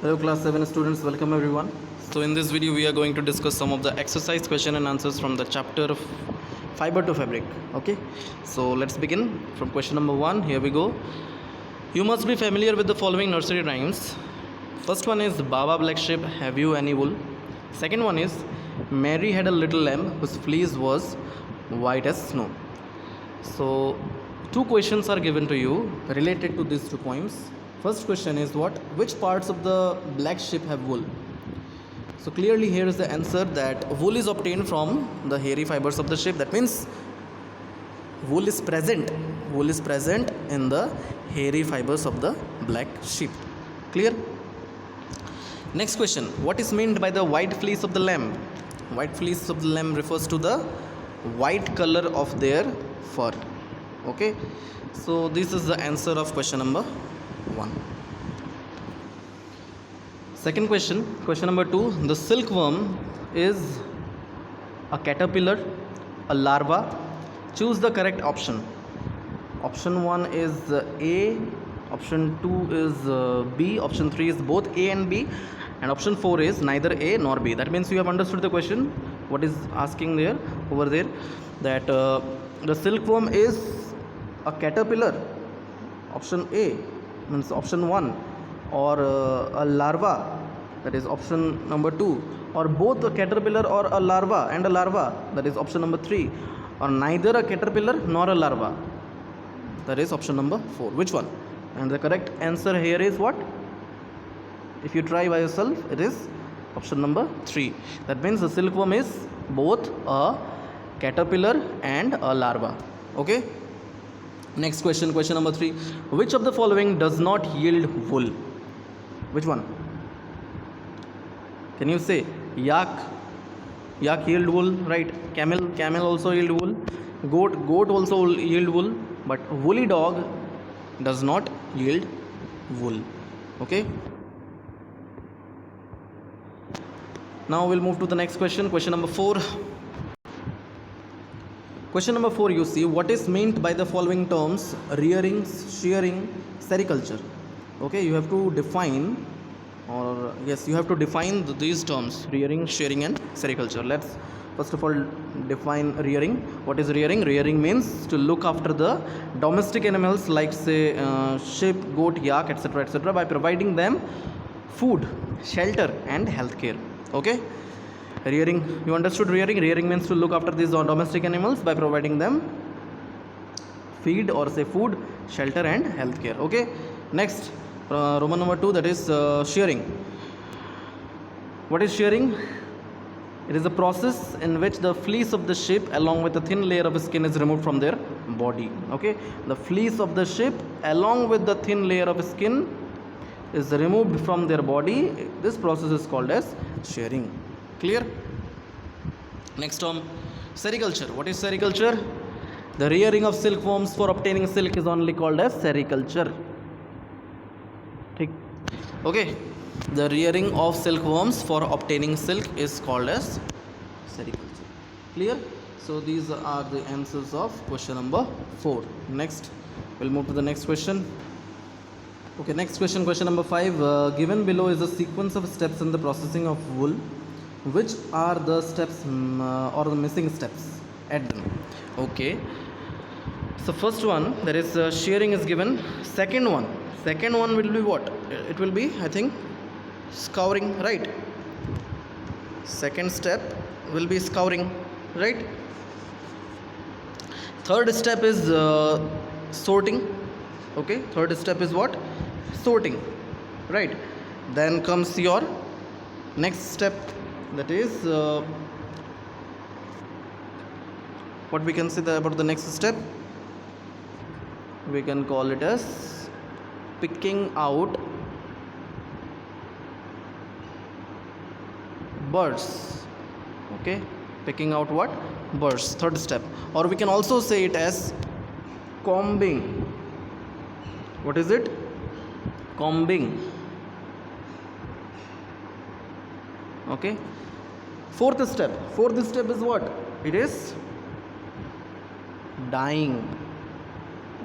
Hello class 7 students, welcome everyone. So in this video we are going to discuss some of the exercise question and answers from the chapter of fiber to fabric. Okay, so let's begin from question number 1. Here we go. You must be familiar with the following nursery rhymes. First one is Baba Black Sheep, have you any wool? Second one is Mary had a little lamb whose fleece was white as snow. So two questions are given to you related to these two poems. First question is what? Which parts of the black sheep have wool? So clearly here is the answer that wool is obtained from the hairy fibers of the sheep. That means wool is present. Wool is present in the hairy fibers of the black sheep. Clear? Next question. What is meant by the white fleece of the lamb? White fleece of the lamb refers to the white color of their fur. Okay, so this is the answer of question number 1. Second question, question number 2. The silkworm is a caterpillar, a larva. Choose the correct option. Option 1 is A, option 2 is B, option 3 is both A and B, and option 4 is neither A nor B. That means you have understood the question. What is asking there over there, that the silkworm is a caterpillar, option A means option 1, or a larva, that is option number 2, or both a caterpillar or a larva and a larva, that is option number 3, or neither a caterpillar nor a larva, that is option number 4. Which one? And the correct answer here is what? If you try by yourself, it is option number 3. That means the silkworm is both a caterpillar and a larva. Okay, next question, question number 3. Which of the following does not yield wool? Which one? Can you say? Yak yield wool, right? Camel also yield wool. Goat also yield wool, but woolly dog does not yield wool. Okay, now we'll move to the next question, question number 4. Question number 4, you see, what is meant by the following terms: rearing, shearing, sericulture? Okay, you have to define, or yes, you have to define these terms: rearing, shearing, and sericulture. Let's first of all define rearing. What is rearing? Rearing means to look after the domestic animals like say sheep, goat, yak, etc., by providing them food, shelter, and healthcare. Okay, rearing, you understood rearing? Rearing means to look after these domestic animals by providing them feed, or say food, shelter, and healthcare. Okay, next, Roman number 2, that is shearing. What is shearing? It is a process in which the fleece of the sheep along with a thin layer of skin is removed from their body. Okay, the fleece of the sheep along with the thin layer of skin is removed from their body. This process is called as shearing. Clear? Next term, sericulture. What is sericulture? The rearing of silkworms for obtaining silk is only called as sericulture. Okay, the rearing of silkworms for obtaining silk is called as sericulture. Clear? So these are the answers of question number 4. Next, we'll move to the next question. Okay, next question, question number 5. Given below is a sequence of steps in the processing of wool. Which are the steps or the missing steps? Add them. Okay, so first one, that is shearing is given. Second one will be what? It will be, I think, scouring, right? Second step will be scouring, right? Third step is sorting. Okay, third step is what? Sorting, right? Then comes your next step, that is what we can say about the next step, we can call it as picking out birds. Okay, picking out what? Birds. Third step, or we can also say it as combing. What is it? Combing. Okay, fourth step is what? It is dyeing.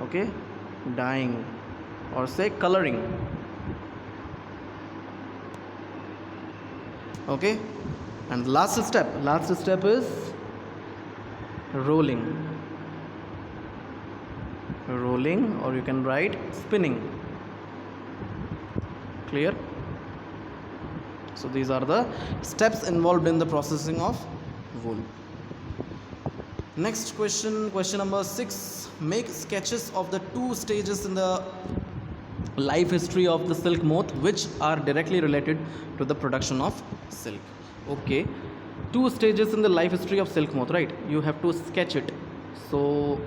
Okay, dyeing, or say coloring. Okay, and last step is rolling, or you can write spinning. Clear? So these are the steps involved in the processing of wool. Next question, question number 6. Make sketches of the 2 stages in the life history of the silk moth which are directly related to the production of silk. Okay, 2 stages in the life history of silk moth, right? You have to sketch it. So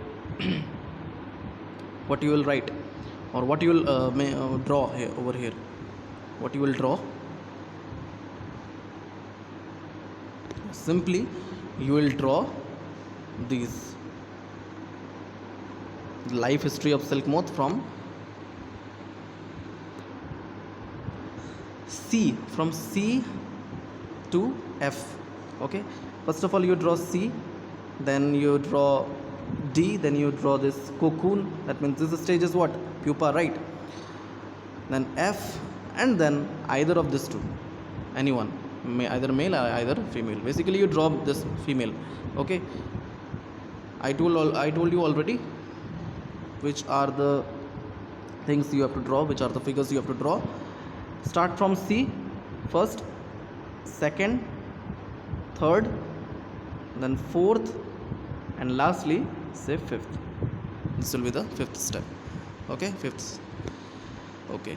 what you will write, or what you will draw here, over here, what you will draw? Simply you will draw these life history of silk moth from C to F. Okay, first of all you draw C, then you draw D, then you draw this cocoon. That means this stage is what? Pupa, right? Then F, and then either of these two, anyone, either male or either female. Basically you draw this female. Okay, I told you already which are the things you have to draw, which are the figures you have to draw. Start from C first, second, third, then fourth, and lastly say fifth. This will be the 5th step. Okay, 5th. Okay,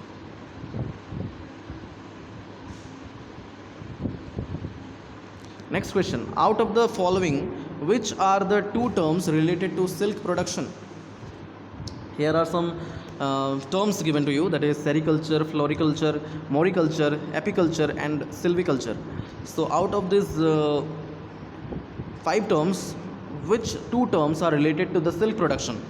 next question. Out of the following, which are the 2 terms related to silk production? Here are some terms given to you, that is sericulture, floriculture, moriculture, apiculture, and silviculture. So out of these 5 terms, which 2 terms are related to the silk production?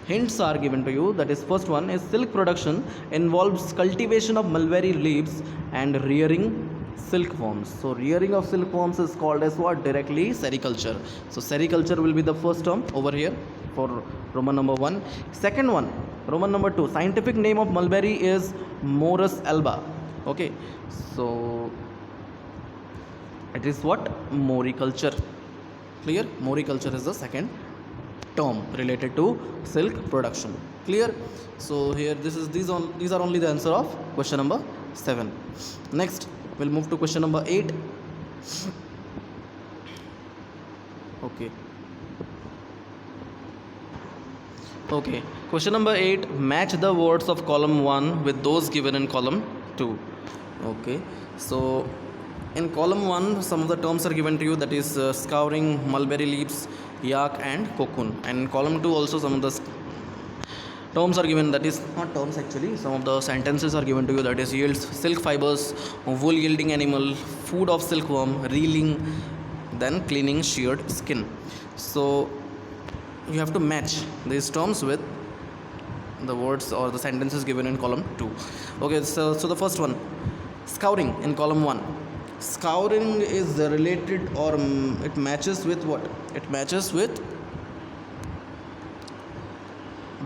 Hints are given to you, that is first one is silk production involves cultivation of mulberry leaves and rearing silkworms. So rearing of silkworms is called as what? Directly sericulture. So sericulture will be the first term over here for Roman number 1. Second one, Roman number 2, scientific name of mulberry is Morus alba. Okay, so it is what? Moriculture. Clear? Moriculture is the second term related to silk production. Clear? So here these are only the answer of question number 7. Next we'll move to question number 8. Okay, question number 8, match the words of column 1 with those given in column 2. Okay, so in column 1 some of the terms are given to you, that is scouring, mulberry leaves, yak, and cocoon. And in column 2 also some of the terms are given, that is not terms actually, some of the sentences are given to you, that is yields silk fibers, wool yielding animal, food of silkworm, reeling, then cleaning sheared skin. So you have to match these terms with the words or the sentences given in column 2. Okay, so the first one, scouring in column 1. Scouring is related, or it matches with what? It matches with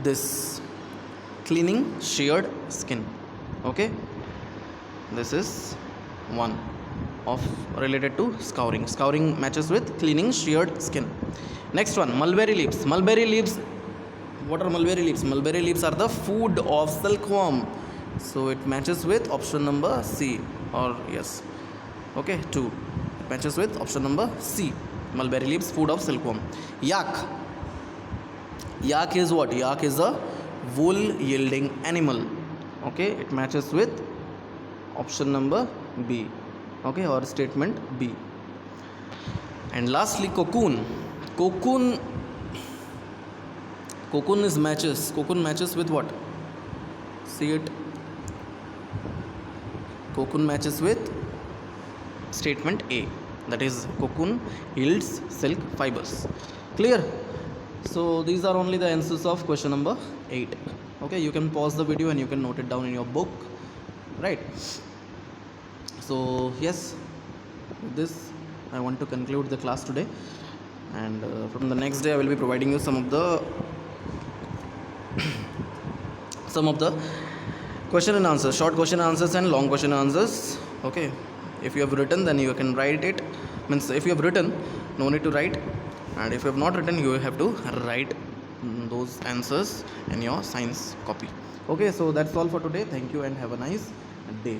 this cleaning sheared skin. Okay, this is one of related to scouring. Scouring matches with cleaning sheared skin. Next one, mulberry leaves. Mulberry leaves, what are mulberry leaves? Mulberry leaves are the food of silkworm. So it matches with option number C, or yes, okay, 2. It matches with option number C. Mulberry leaves, food of silkworm. Yak. Yak is what? Yak is a wool yielding animal. Okay, it matches with option number B. Okay, or statement B. And lastly, cocoon. Cocoon matches with what? See it. Cocoon matches with statement A, that is cocoon yields silk fibers. Clear? So these are only the answers of question number 8. Okay, you can pause the video and you can note it down in your book, right? So yes, with this I want to conclude the class today, and from the next day I will be providing you some of the question and answers, short question and answers and long question and answers. Okay, If you have written, then you can write it. Means if you have written, no need to write, and if you have not written, you have to write those answers in your science copy. Okay, so that's all for today. Thank you and have a nice day.